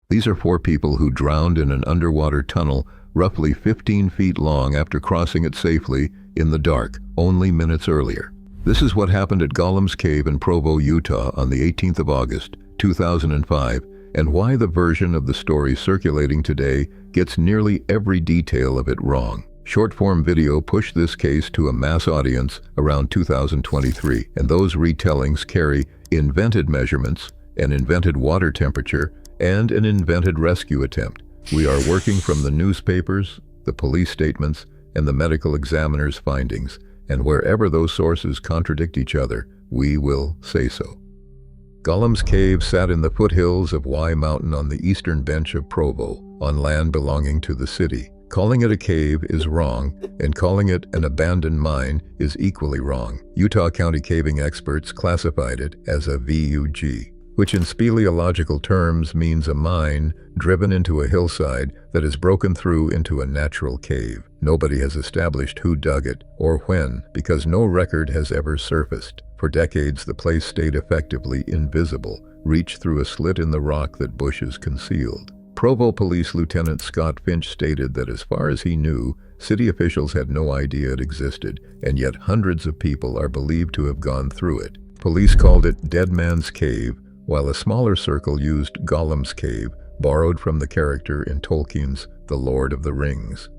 These are 4 people who drowned in an underwater tunnel roughly 15 feet long after crossing it safely in the dark only minutes earlier. This is what happened at Gollum's Cave in Provo, Utah on the 18th of August, 2005, and why the version of the story circulating today gets nearly every detail of it wrong. Short-form video pushed this case to a mass audience around 2023, and those retellings carry invented measurements, an invented water temperature, and an invented rescue attempt. We are working from the newspapers, the police statements, and the medical examiner's findings, and wherever those sources contradict each other, we will say so. Gollum's Cave sat in the foothills of Y Mountain on the eastern bench of Provo, on land belonging to the city. Calling it a cave is wrong, and calling it an abandoned mine is equally wrong. Utah County caving experts classified it as a VUG, which in speleological terms means a mine driven into a hillside that is broken through into a natural cave. Nobody has established who dug it or when, because no record has ever surfaced. For decades, the place stayed effectively invisible, reached through a slit in the rock that bushes concealed. Provo Police Lieutenant Scott Finch stated that as far as he knew, city officials had no idea it existed, and yet hundreds of people are believed to have gone through it. Police called it Dead Man's Cave, while a smaller circle used Gollum's Cave, borrowed from the character in Tolkien's The Lord of the Rings.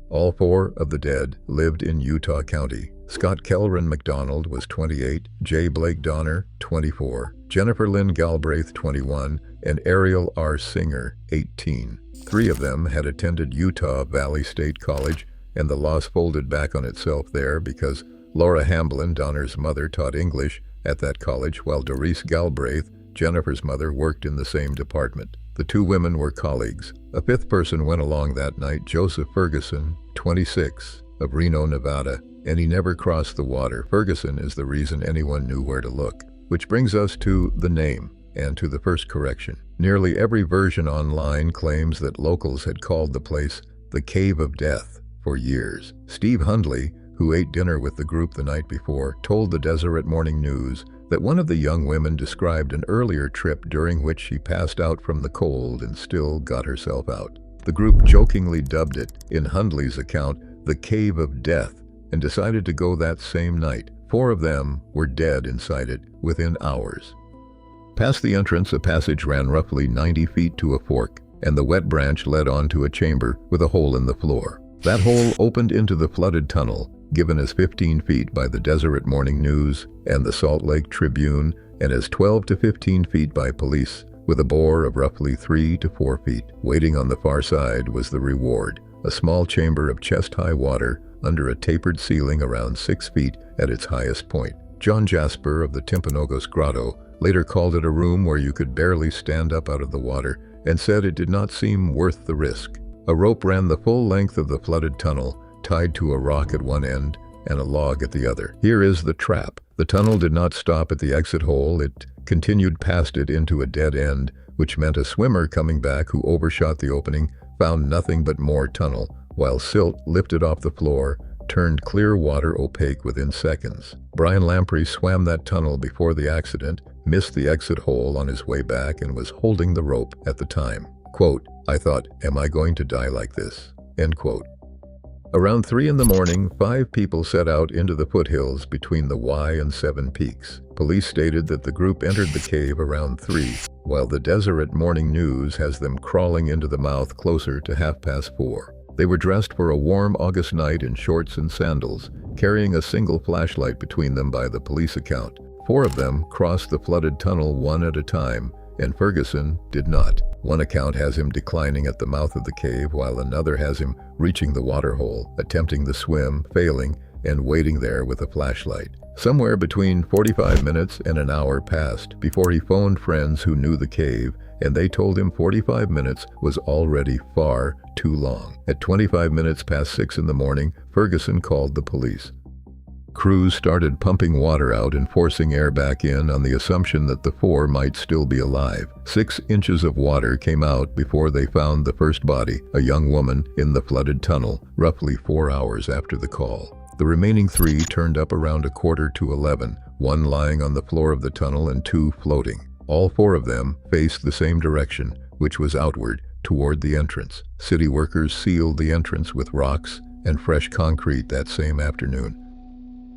All 4 of the dead lived in Utah County. Scott Kelleran McDonald was 28, J. Blake Donner, 24, Jennifer Lynn Galbraith, 21, and Ariel R. Singer, 18. 3 of them had attended Utah Valley State College, and the loss folded back on itself there because Laura Hamblin, Donner's mother, taught English at that college, while Doris Galbraith, Jennifer's mother, worked in the same department. The 2 women were colleagues. A 5th person went along that night, Joseph Ferguson, 26, of Reno, Nevada, and he never crossed the water. Ferguson is the reason anyone knew where to look. Which brings us to the name, and to the first correction. Nearly every version online claims that locals had called the place the Cave of Death for years. Steve Hundley, who ate dinner with the group the night before, told the Deseret Morning News that one of the young women described an earlier trip during which she passed out from the cold and still got herself out. The group jokingly dubbed it, in Hundley's account, the Cave of Death, and decided to go that same night. 4 of them were dead inside it within hours. Past the entrance, a passage ran roughly 90 feet to a fork, and the wet branch led onto a chamber with a hole in the floor. That hole opened into the flooded tunnel, given as 15 feet by the Deseret Morning News and the Salt Lake Tribune, and as 12 to 15 feet by police, with a bore of roughly 3 to 4 feet. Waiting on the far side was the reward, a small chamber of chest-high water under a tapered ceiling around 6 feet at its highest point. John Jasper of the Timpanogos Grotto later called it a room where you could barely stand up out of the water, and said it did not seem worth the risk. A rope ran the full length of the flooded tunnel, tied to a rock at one end and a log at the other. Here is the trap. The tunnel did not stop at the exit hole. It continued past it into a dead end, which meant a swimmer coming back who overshot the opening found nothing but more tunnel, while silt lifted off the floor turned clear water opaque within seconds. Brian Lamprey swam that tunnel before the accident, missed the exit hole on his way back, and was holding the rope at the time. Quote, "I thought, am I going to die like this?" End quote. Around 3 in the morning, 5 people set out into the foothills between the Y and 7 Peaks. Police stated that the group entered the cave around 3, while the Deseret Morning News has them crawling into the mouth closer to 4:30. They were dressed for a warm August night in shorts and sandals, carrying a single flashlight between them by the police account. 4 of them crossed the flooded tunnel one at a time, and Ferguson did not. One account has him declining at the mouth of the cave, while another has him reaching the waterhole, attempting the swim, failing, and waiting there with a flashlight. Somewhere between 45 minutes and an hour passed before he phoned friends who knew the cave, and they told him 45 minutes was already far too long. At 25 minutes past 6 in the morning, Ferguson called the police. Crews started pumping water out and forcing air back in on the assumption that the 4 might still be alive. 6 inches of water came out before they found the first body, a young woman, in the flooded tunnel, roughly 4 hours after the call. The remaining 3 turned up around 11:15, 1 lying on the floor of the tunnel and 2 floating. All 4 of them faced the same direction, which was outward, toward the entrance. City workers sealed the entrance with rocks and fresh concrete that same afternoon.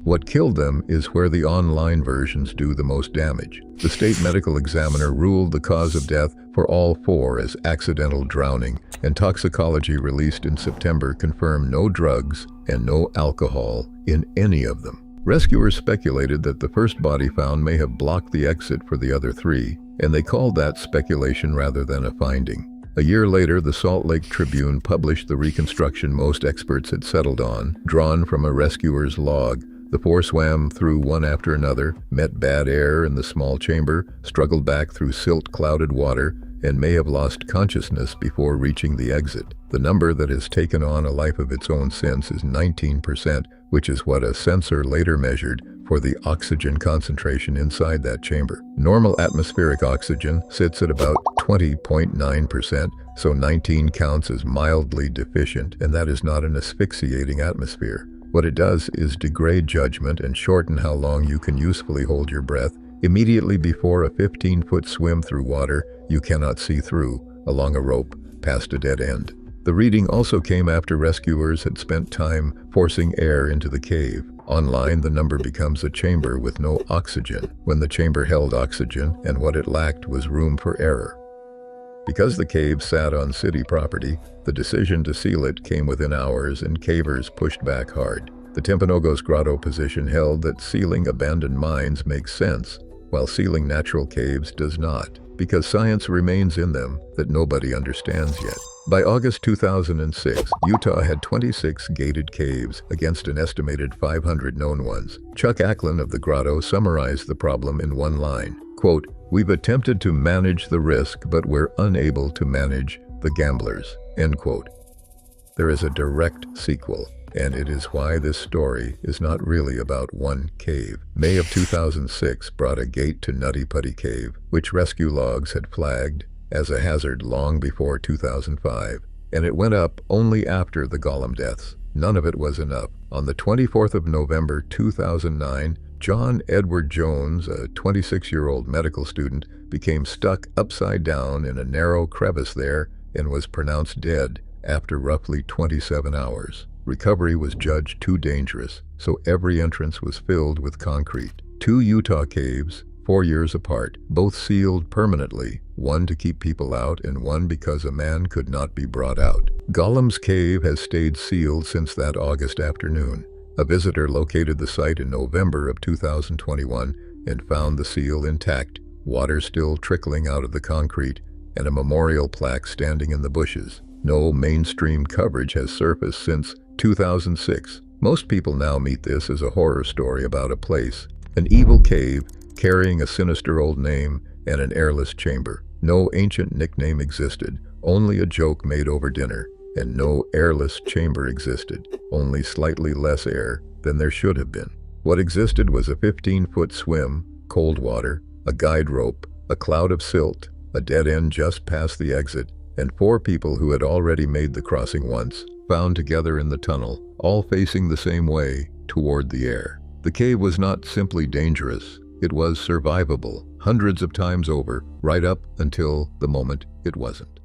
What killed them is where the online versions do the most damage. The state medical examiner ruled the cause of death for all four as accidental drowning, and toxicology released in September confirmed no drugs and no alcohol in any of them. Rescuers speculated that the first body found may have blocked the exit for the other three, and they called that speculation rather than a finding. A year later, the Salt Lake Tribune published the reconstruction most experts had settled on, drawn from a rescuer's log. The four swam through one after another, met bad air in the small chamber, struggled back through silt-clouded water, and may have lost consciousness before reaching the exit. The number that has taken on a life of its own since is 19%, which is what a sensor later measured for the oxygen concentration inside that chamber. Normal atmospheric oxygen sits at about 20.9%, so 19 counts as mildly deficient, and that is not an asphyxiating atmosphere. What it does is degrade judgment and shorten how long you can usefully hold your breath. Immediately before a 15-foot swim through water you cannot see through, along a rope, past a dead end. The reading also came after rescuers had spent time forcing air into the cave. Online, the number becomes a chamber with no oxygen, when the chamber held oxygen and what it lacked was room for error. Because the cave sat on city property, the decision to seal it came within hours and cavers pushed back hard. The Timpanogos Grotto position held that sealing abandoned mines makes sense, while sealing natural caves does not, because science remains in them that nobody understands yet. By August 2006, Utah had 26 gated caves against an estimated 500 known ones. Chuck Acklin of the Grotto summarized the problem in one line, quote, "We've attempted to manage the risk, but we're unable to manage the gamblers," end quote. There is a direct sequel, and it is why this story is not really about one cave. May of 2006 brought a gate to Nutty Putty Cave, which rescue logs had flagged as a hazard long before 2005, and it went up only after the Gollum deaths. None of it was enough. On the 24th of November 2009, John Edward Jones, a 26-year-old medical student, became stuck upside down in a narrow crevice there and was pronounced dead after roughly 27 hours. Recovery was judged too dangerous, so every entrance was filled with concrete. 2 Utah caves, 4 years apart, both sealed permanently, one to keep people out and one because a man could not be brought out. Gollum's cave has stayed sealed since that August afternoon. A visitor located the site in November of 2021 and found the seal intact, water still trickling out of the concrete, and a memorial plaque standing in the bushes. No mainstream coverage has surfaced since 2006. Most people now meet this as a horror story about a place, an evil cave carrying a sinister old name and an airless chamber. No ancient nickname existed, only a joke made over dinner, and no airless chamber existed, only slightly less air than there should have been. What existed was a 15-foot swim, cold water, a guide rope, a cloud of silt, a dead end just past the exit, and 4 people who had already made the crossing once, found together in the tunnel, all facing the same way, toward the air. The cave was not simply dangerous, it was survivable, hundreds of times over, right up until the moment it wasn't.